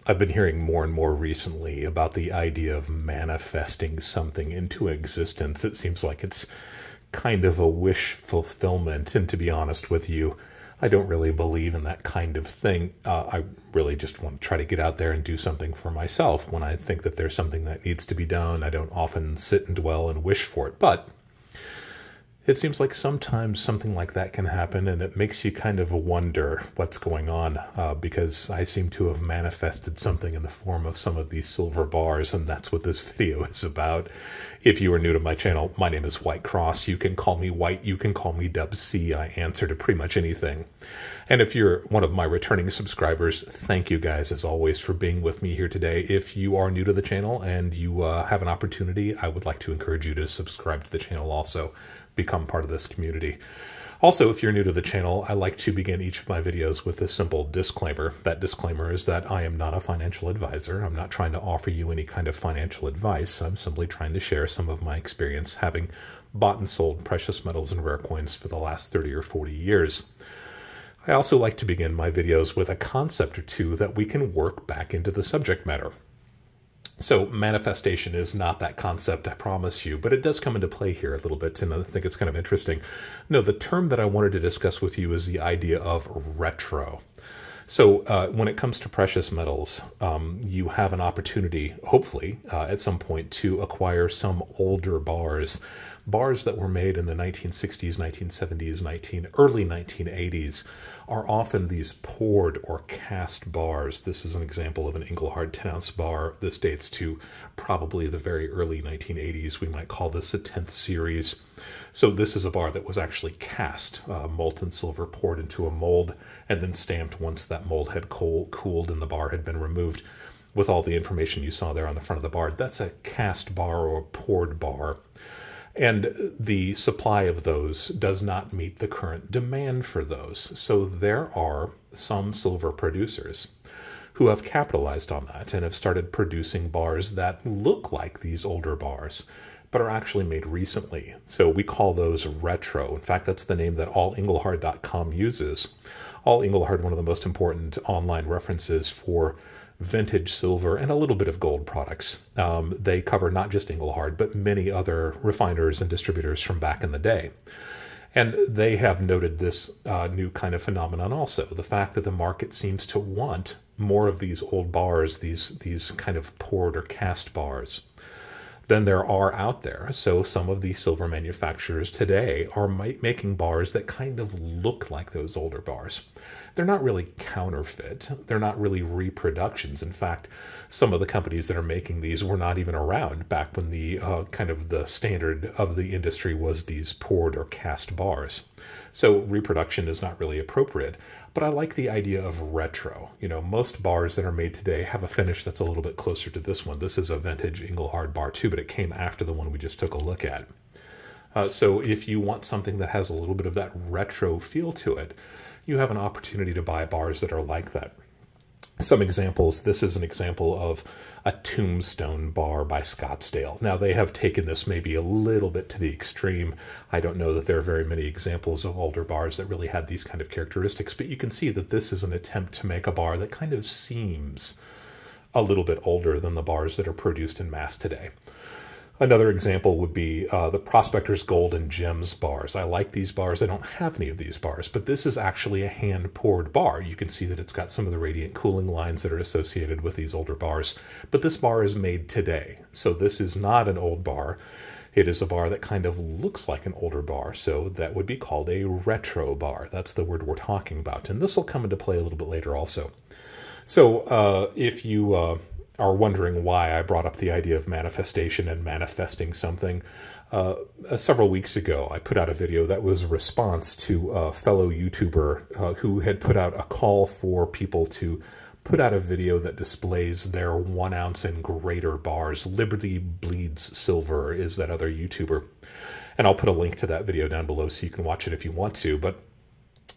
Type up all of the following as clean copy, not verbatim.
I've been hearing more and more recently about the idea of manifesting something into existence. It seems like it's kind of a wish fulfillment, and to be honest with you, I don't really believe in that kind of thing. I really just want to try to get out there and do something for myself. When I think that there's something that needs to be done, I don't often sit and dwell and wish for it. But it seems like sometimes something like that can happen, and it makes you kind of wonder what's going on, because I seem to have manifested something in the form of some of these silver bars, and that's what this video is about. If you are new to my channel, my name is White Cross. You can call me White, you can call me Dub C. I answer to pretty much anything. And if you're one of my returning subscribers, thank you guys as always for being with me here today. If you are new to the channel and you have an opportunity, I would like to encourage you to subscribe to the channel also. Become part of this community. Also, if you're new to the channel, I like to begin each of my videos with a simple disclaimer. That disclaimer is that I am not a financial advisor. I'm not trying to offer you any kind of financial advice. I'm simply trying to share some of my experience having bought and sold precious metals and rare coins for the last 30 or 40 years. I also like to begin my videos with a concept or two that we can work back into the subject matter. So manifestation is not that concept, I promise you, but it does come into play here a little bit, and I think it's kind of interesting. No, the term that I wanted to discuss with you is the idea of retro. So when it comes to precious metals, you have an opportunity, hopefully, at some point to acquire some older bars that were made in the 1960s, 1970s, early 1980s, are often these poured or cast bars. This is an example of an Engelhard 10-ounce bar. This dates to probably the very early 1980s. We might call this a 10th series. So this is a bar that was actually cast, molten silver poured into a mold and then stamped once that mold had cooled and the bar had been removed, with all the information you saw there on the front of the bar. That's a cast bar or poured bar. And the supply of those does not meet the current demand for those. So there are some silver producers who have capitalized on that and have started producing bars that look like these older bars, but are actually made recently. So we call those retro. In fact, that's the name that allengelhard.com uses. All Engelhard, one of the most important online references for vintage silver and a little bit of gold products. They cover not just Engelhard, but many other refiners and distributors from back in the day. And they have noted this new kind of phenomenon also, the fact that the market seems to want more of these old bars, these kind of poured or cast bars, than there are out there. So some of the silver manufacturers today are making bars that kind of look like those older bars. They're not really counterfeit. They're not really reproductions. In fact, some of the companies that are making these were not even around back when the kind of the standard of the industry was these poured or cast bars. So reproduction is not really appropriate. But I like the idea of retro. You know, most bars that are made today have a finish that's a little bit closer to this one. This is a vintage Engelhard bar too, but it came after the one we just took a look at. So if you want something that has a little bit of that retro feel to it, you have an opportunity to buy bars that are like that. Some examples, this is an example of a Tombstone bar by Scottsdale. Now, they have taken this maybe a little bit to the extreme. I don't know that there are very many examples of older bars that really had these kind of characteristics, but you can see that this is an attempt to make a bar that kind of seems a little bit older than the bars that are produced in mass today. Another example would be the Prospector's Gold and Gems bars. I like these bars. I don't have any of these bars, but this is actually a hand-poured bar. You can see that it's got some of the radiant cooling lines that are associated with these older bars, but this bar is made today. So this is not an old bar. It is a bar that kind of looks like an older bar, so that would be called a retro bar. That's the word we're talking about, and this will come into play a little bit later also. So if you are wondering why I brought up the idea of manifestation and manifesting something, several weeks ago I put out a video that was a response to a fellow YouTuber who had put out a call for people to put out a video that displays their 1 ounce and greater bars. Liberty Bleeds Silver is that other YouTuber. And I'll put a link to that video down below so you can watch it if you want to. But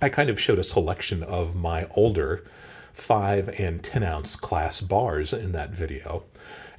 I kind of showed a selection of my older 5 and 10 ounce class bars in that video.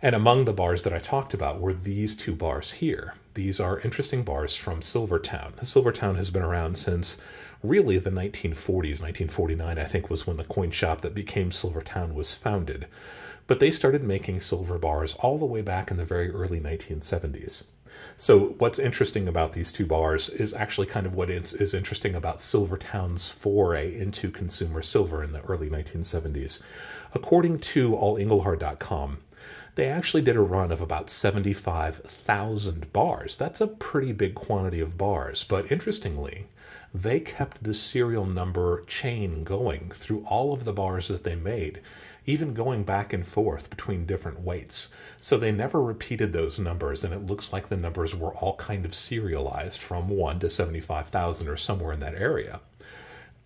And among the bars that I talked about were these two bars here. These are interesting bars from Silvertowne. Silvertowne has been around since Really, the 1940s, 1949, I think, was when the coin shop that became Silvertowne was founded. But they started making silver bars all the way back in the very early 1970s. So what's interesting about these two bars is actually kind of what is interesting about Silvertowne's foray into consumer silver in the early 1970s. According to allinglehart.com, they actually did a run of about 75,000 bars. That's a pretty big quantity of bars, but interestingly, they kept the serial number chain going through all of the bars that they made, even going back and forth between different weights. So they never repeated those numbers, and it looks like the numbers were all kind of serialized from 1 to 75,000 or somewhere in that area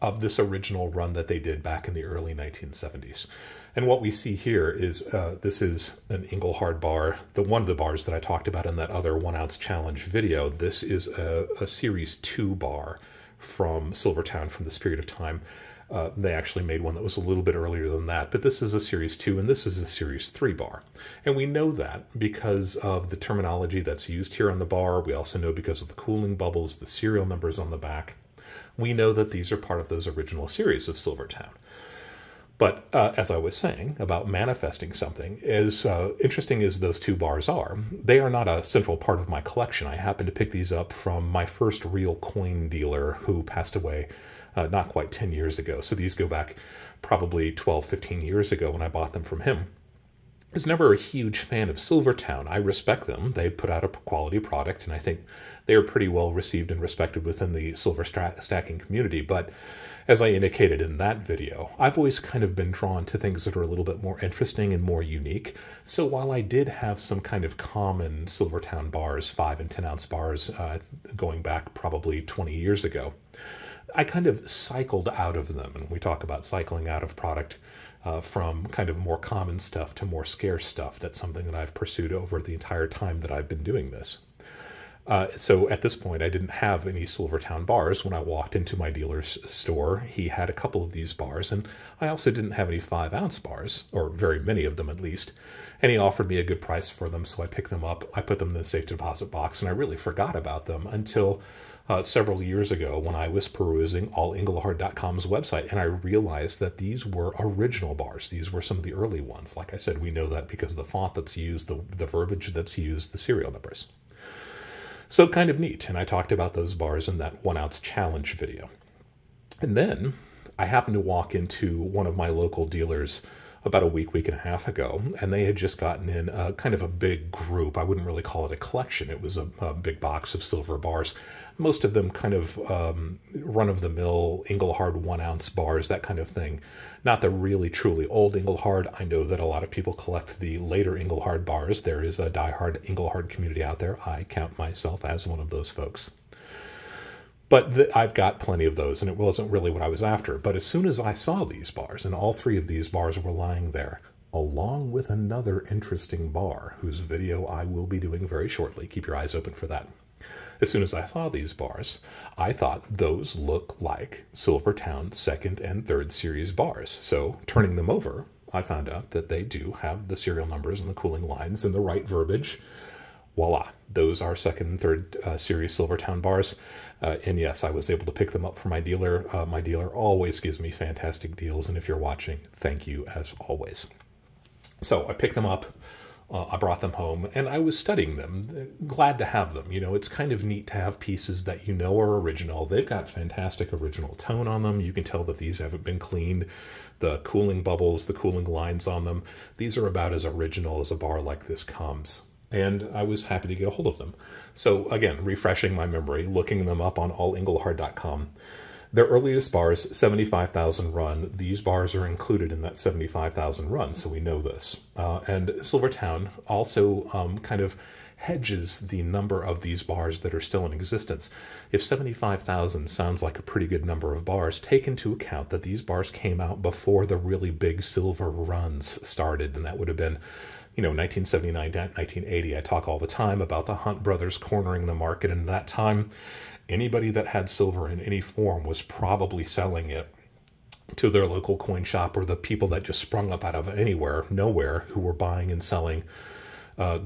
of this original run that they did back in the early 1970s. And what we see here is this is an Engelhard bar, one of the bars that I talked about in that other 1 ounce challenge video. This is a Series 2 bar from Silvertowne from this period of time. They actually made one that was a little bit earlier than that, but this is a Series 2 and this is a Series 3 bar. And we know that because of the terminology that's used here on the bar. We also know because of the cooling bubbles, the serial numbers on the back. We know that these are part of those original series of Silvertowne. But as I was saying about manifesting something, as interesting as those two bars are, they are not a central part of my collection. I happened to pick these up from my first real coin dealer who passed away not quite 10 years ago. So these go back probably 12, 15 years ago when I bought them from him. I was never a huge fan of Silvertowne. I respect them. They put out a quality product, and I think they are pretty well received and respected within the silver stacking community. But as I indicated in that video, I've always kind of been drawn to things that are a little bit more interesting and more unique. So while I did have some kind of common Silvertowne bars, 5 and 10 ounce bars, going back probably 20 years ago, I kind of cycled out of them. And we talk about cycling out of product from kind of more common stuff to more scarce stuff. That's something that I've pursued over the entire time that I've been doing this. So at this point, I didn't have any Silvertowne bars. When I walked into my dealer's store, he had a couple of these bars, and I also didn't have any 5 ounce bars, or very many of them at least. And he offered me a good price for them, so I picked them up. I put them in the safe deposit box, and I really forgot about them until several years ago when I was perusing allinglehart.com's website, and I realized that these were original bars. These were some of the early ones. Like I said, we know that because of the font that's used, the verbiage that's used, the serial numbers. So kind of neat, and I talked about those bars in that 1 ounce challenge video. And then I happened to walk into one of my local dealers about a week and a half ago, and they had just gotten in kind of a big group. I wouldn't really call it a collection. It was a big box of silver bars. Most of them kind of run-of-the-mill Engelhard 1 ounce bars, that kind of thing. Not the really truly old Engelhard. I know that a lot of people collect the later Engelhard bars. There is a diehard Engelhard community out there. I count myself as one of those folks. But I've got plenty of those, and it wasn't really what I was after. But as soon as I saw these bars, and all 3 of these bars were lying there, along with another interesting bar, whose video I will be doing very shortly. Keep your eyes open for that. As soon as I saw these bars, I thought those look like Silvertowne 2nd and 3rd series bars. So turning them over, I found out that they do have the serial numbers and the cooling lines and the right verbiage. Voila, those are 2nd and 3rd series Silvertowne bars. And yes, I was able to pick them up for my dealer. My dealer always gives me fantastic deals, and if you're watching, thank you as always. So I picked them up. I brought them home, and I was studying them. Glad to have them. You know, it's kind of neat to have pieces that you know are original. They've got fantastic original tone on them. You can tell that these haven't been cleaned. The cooling bubbles, the cooling lines on them, these are about as original as a bar like this comes. And I was happy to get a hold of them. So again, refreshing my memory, looking them up on allinglehart.com. Their earliest bars, 75,000 run. These bars are included in that 75,000 run, so we know this. And Silvertowne also kind of hedges the number of these bars that are still in existence. If 75,000 sounds like a pretty good number of bars, take into account that these bars came out before the really big silver runs started, and that would have been, you know, 1979 to 1980. I talk all the time about the Hunt brothers cornering the market, and at that time, anybody that had silver in any form was probably selling it to their local coin shop, or the people that just sprung up out of nowhere, who were buying and selling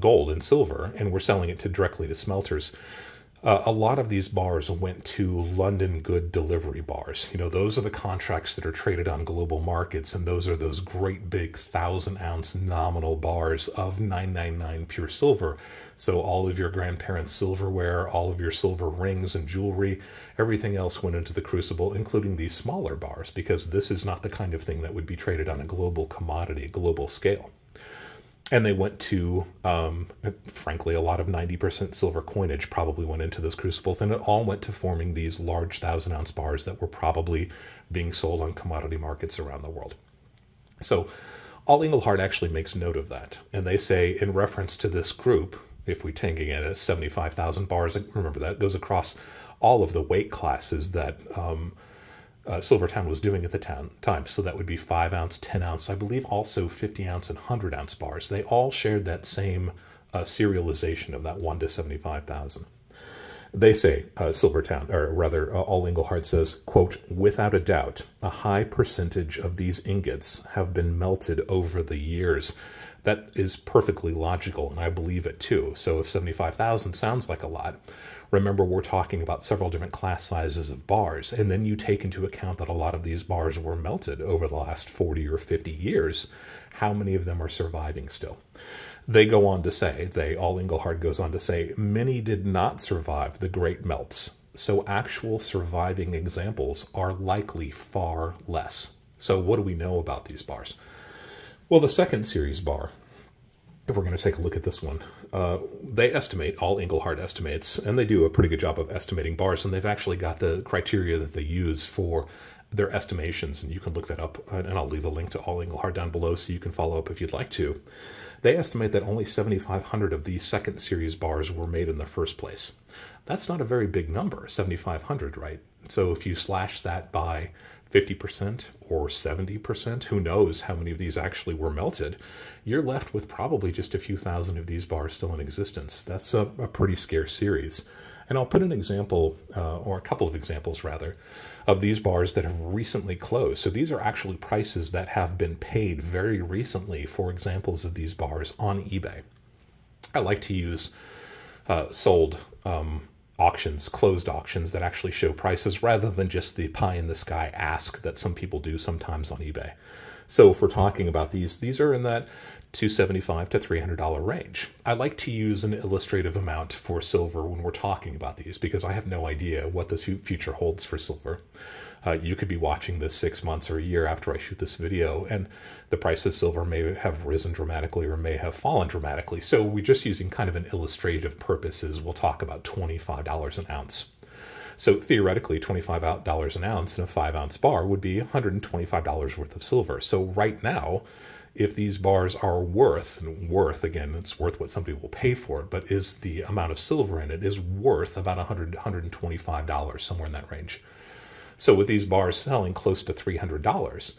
gold and silver, and were selling it directly to smelters. A lot of these bars went to London good delivery bars. You know, those are the contracts that are traded on global markets, and those are those great big 1,000-ounce nominal bars of 999 pure silver. So all of your grandparents' silverware, all of your silver rings and jewelry, everything else went into the crucible, including these smaller bars, because this is not the kind of thing that would be traded on a global commodity, global scale. And they went to, frankly, a lot of 90% silver coinage probably went into those crucibles, and it all went to forming these large 1,000-ounce bars that were probably being sold on commodity markets around the world. So All Englehart actually makes note of that, and they say, in reference to this group, if we take again at 75,000 bars, remember that goes across all of the weight classes that Silvertowne was doing at the time. So that would be 5-ounce, 10-ounce, I believe also 50-ounce and 100-ounce bars. They all shared that same serialization of that 1 to 75,000. They say, Silvertowne, or rather, All Englehart says, quote, "Without a doubt, a high percentage of these ingots have been melted over the years." That is perfectly logical, and I believe it too. So if 75,000 sounds like a lot, remember we're talking about several different class sizes of bars, and then you take into account that a lot of these bars were melted over the last 40 or 50 years. How many of them are surviving still? They go on to say, All Englehart goes on to say, many did not survive the great melts, so actual surviving examples are likely far less. So what do we know about these bars? Well, the second series bar, if we're going to take a look at this one, they estimate, All Englehart estimates, and they do a pretty good job of estimating bars, and they've actually got the criteria that they use for their estimations, and you can look that up, and I'll leave a link to All Englehart down below so you can follow up if you'd like to. They estimate that only 7,500 of these second series bars were made in the first place. That's not a very big number, 7,500, right? So if you slash that by 50% or 70%, who knows how many of these actually were melted, you're left with probably just a few thousand of these bars still in existence. That's a pretty scarce series. And I'll put an example, or a couple of examples rather, of these bars that have recently closed. So these are actually prices that have been paid very recently for examples of these bars on eBay. I like to use sold auctions, closed auctions that actually show prices rather than just the pie-in-the-sky ask that some people do sometimes on eBay. So if we're talking about these are in that $275 to $300 range. I like to use an illustrative amount for silver when we're talking about these because I have no idea what the future holds for silver. You could be watching this 6 months or a year after I shoot this video, and the price of silver may have risen dramatically or may have fallen dramatically. So we're just using kind of an illustrative purposes. We'll talk about $25 an ounce. So theoretically, $25 an ounce in a 5-ounce bar would be $125 worth of silver. So right now, if these bars are worth, again, it's worth what somebody will pay for it, but is the amount of silver in it is worth about $100, $125, somewhere in that range. So with these bars selling close to $300,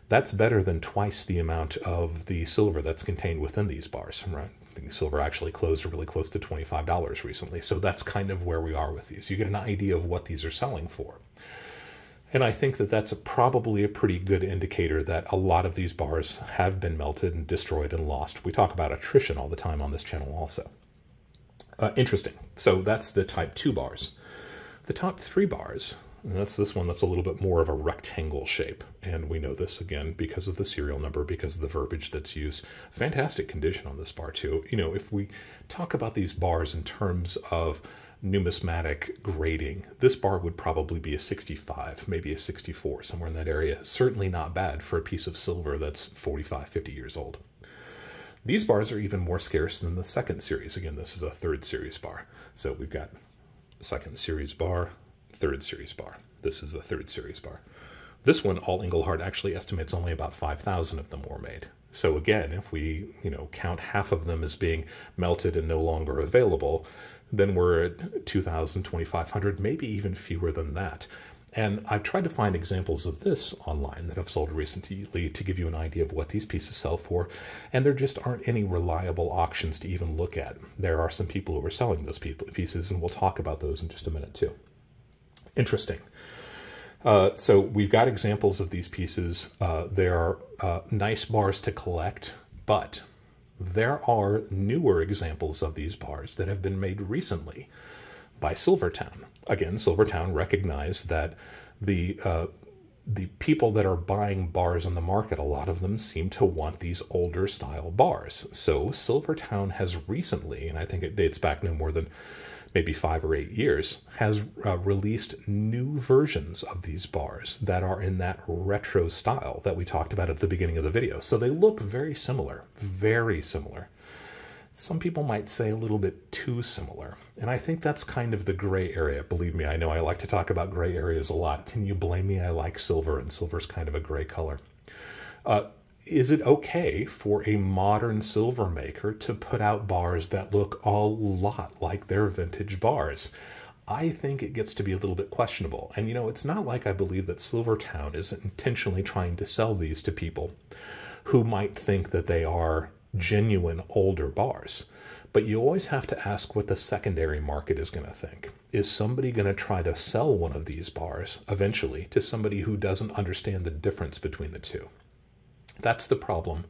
that's better than twice the amount of the silver that's contained within these bars, right? I think silver actually closed really close to $25 recently. So that's kind of where we are with these. You get an idea of what these are selling for. And I think that that's probably a pretty good indicator that a lot of these bars have been melted and destroyed and lost. We talk about attrition all the time on this channel also. Interesting. So that's the type 2 bars. The top 3 bars, and that's this one that's a little bit more of a rectangle shape. And we know this, again, because of the serial number, because of the verbiage that's used. Fantastic condition on this bar, too. You know, if we talk about these bars in terms of numismatic grading, this bar would probably be a 65, maybe a 64, somewhere in that area. Certainly not bad for a piece of silver that's 45, 50 years old. These bars are even more scarce than the second series. Again, this is a third series bar. So we've got second series bar, third series bar. This is the third series bar. This one, All Englehart actually estimates only about 5,000 of them were made. So again, if we, count half of them as being melted and no longer available, then we're at 2,000, 2,500, maybe even fewer than that. And I've tried to find examples of this online that have sold recently to give you an idea of what these pieces sell for, and there just aren't any reliable auctions to even look at. There are some people who are selling those pieces, and we'll talk about those in just a minute too. Interesting. So we've got examples of these pieces. There are nice bars to collect, but there are newer examples of these bars that have been made recently by Silvertowne. Again, Silvertowne recognized that the people that are buying bars on the market, a lot of them seem to want these older style bars. So Silvertowne has recently, and I think it dates back no more than maybe 5 or 8 years, has released new versions of these bars that are in that retro style that we talked about at the beginning of the video. So they look very similar, very similar. Some people might say a little bit too similar. And I think that's kind of the gray area. Believe me, I know I like to talk about gray areas a lot. Can you blame me? I like silver, and silver's kind of a gray color. Is it okay for a modern silver maker to put out bars that look a lot like their vintage bars? I think it gets to be a little bit questionable. And you know, it's not like I believe that Silvertowne is intentionally trying to sell these to people who might think that they are genuine older bars. But you always have to ask what the secondary market is going to think. Is somebody going to try to sell one of these bars eventually to somebody who doesn't understand the difference between the two? That's the problem,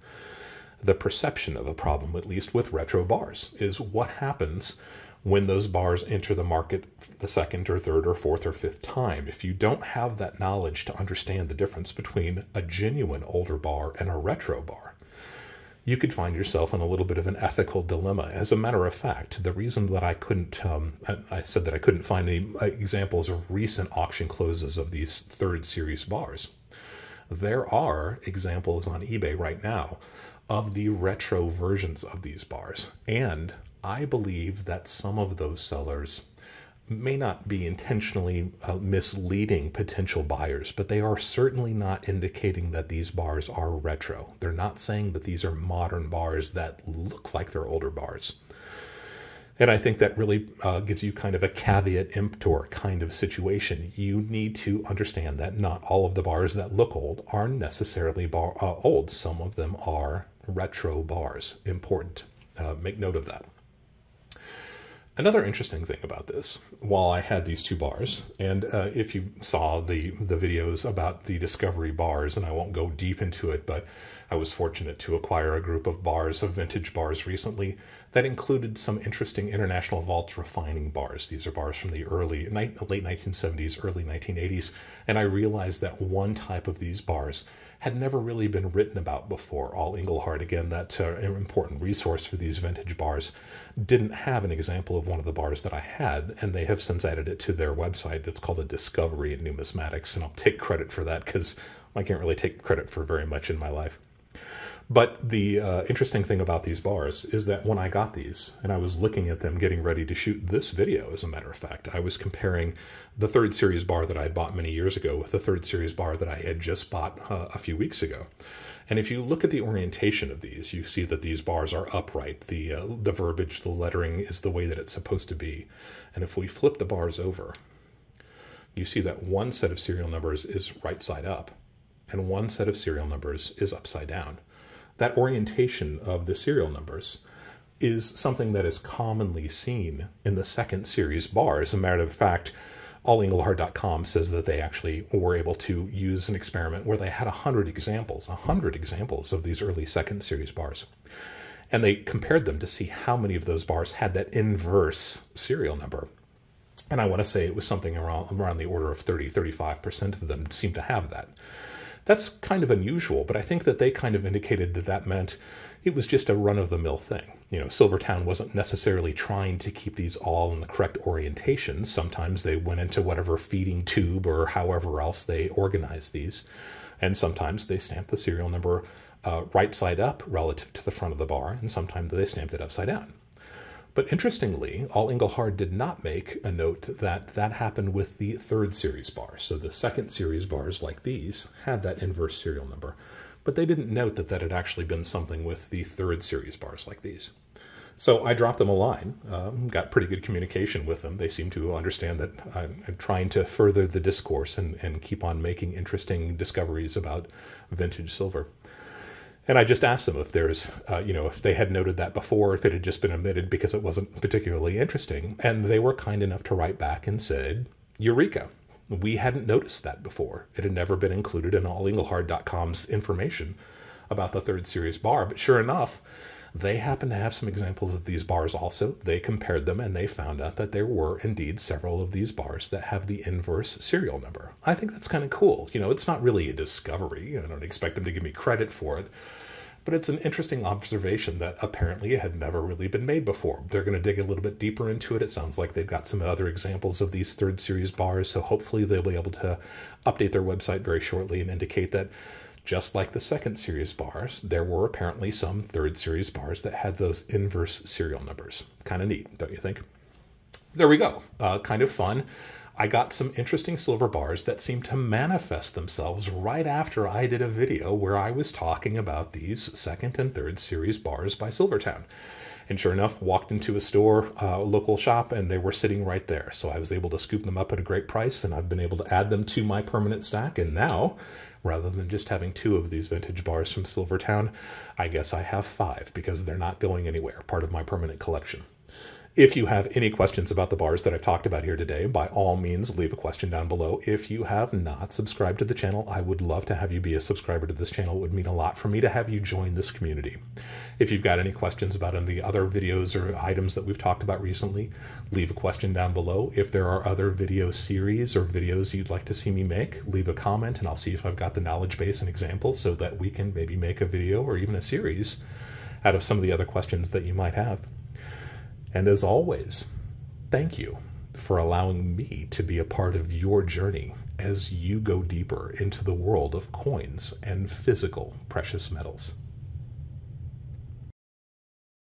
the perception of a problem, at least with retro bars, is what happens when those bars enter the market the second or third or fourth or fifth time. If you don't have that knowledge to understand the difference between a genuine older bar and a retro bar, you could find yourself in a little bit of an ethical dilemma. As a matter of fact, the reason that I couldn't, I said that I couldn't find any examples of recent auction closes of these third series bars. There are examples on eBay right now of the retro versions of these bars. And I believe that some of those sellers may not be intentionally misleading potential buyers, but they are certainly not indicating that these bars are retro. They're not saying that these are modern bars that look like they're older bars. And I think that really gives you kind of a caveat emptor kind of situation. You need to understand that not all of the bars that look old are necessarily old. Some of them are retro bars. Important. Make note of that. Another interesting thing about this, while I had these two bars, and if you saw the videos about the Discovery bars, and I won't go deep into it, but I was fortunate to acquire a group of bars, of vintage bars recently, that included some interesting International Vaults refining bars. These are bars from the late 1970s, early 1980s, and I realized that one type of these bars had never really been written about before. All Engelhard, again, that important resource for these vintage bars, didn't have an example of one of the bars that I had, and they have since added it to their website. That's called a Discovery in Numismatics, and I'll take credit for that because I can't really take credit for very much in my life. But the interesting thing about these bars is that when I got these, and I was looking at them getting ready to shoot this video, as a matter of fact, I was comparing the third series bar that I had bought many years ago with the third series bar that I had just bought a few weeks ago. And if you look at the orientation of these, you see that these bars are upright. The verbiage, the lettering is the way that it's supposed to be. And if we flip the bars over, you see that one set of serial numbers is right side up, and one set of serial numbers is upside down. That orientation of the serial numbers is something that is commonly seen in the second series bar. As a matter of fact, allengelhard.com says that they actually were able to use an experiment where they had 100 examples of these early second series bars. And they compared them to see how many of those bars had that inverse serial number. And I want to say it was something around the order of 35% of them seem to have that. That's kind of unusual, but I think that they kind of indicated that that meant it was just a run-of-the-mill thing. You know, Silvertowne wasn't necessarily trying to keep these all in the correct orientation. Sometimes they went into whatever feeding tube or however else they organized these. And sometimes they stamped the serial number right side up relative to the front of the bar, and sometimes they stamped it upside down. But interestingly, All Engelhard did not make a note that that happened with the third series bar. So the second series bars like these had that inverse serial number, but they didn't note that that had actually been something with the third series bars like these. So I dropped them a line, got pretty good communication with them. They seem to understand that I'm trying to further the discourse and keep on making interesting discoveries about vintage silver. And I just asked them if there's, if they had noted that before, if it had just been omitted because it wasn't particularly interesting. And they were kind enough to write back and said, Eureka, we hadn't noticed that before. It had never been included in allengelhard.com's information about the third series bar. But sure enough, They happen to have some examples of these bars also. They compared them and they found out that there were indeed several of these bars that have the inverse serial number. I think that's kind of cool. You know, it's not really a discovery. I don't expect them to give me credit for it. But it's an interesting observation that apparently had never really been made before. They're going to dig a little bit deeper into it. It sounds like they've got some other examples of these third series bars, so hopefully they'll be able to update their website very shortly and indicate that just like the second series bars, there were apparently some third series bars that had those inverse serial numbers. Kind of neat, don't you think? There we go. Kind of fun. I got some interesting silver bars that seemed to manifest themselves right after I did a video where I was talking about these second and third series bars by Silvertowne. And sure enough, walked into a store, a local shop, and they were sitting right there. So I was able to scoop them up at a great price, and I've been able to add them to my permanent stack. And now, rather than just having 2 of these vintage bars from Silvertowne, I guess I have 5 because they're not going anywhere, part of my permanent collection. If you have any questions about the bars that I've talked about here today, by all means, leave a question down below. If you have not subscribed to the channel, I would love to have you be a subscriber to this channel. It would mean a lot for me to have you join this community. If you've got any questions about any of the other videos or items that we've talked about recently, leave a question down below. If there are other video series or videos you'd like to see me make, leave a comment and I'll see if I've got the knowledge base and examples so that we can maybe make a video or even a series out of some of the other questions that you might have. And as always, thank you for allowing me to be a part of your journey as you go deeper into the world of coins and physical precious metals.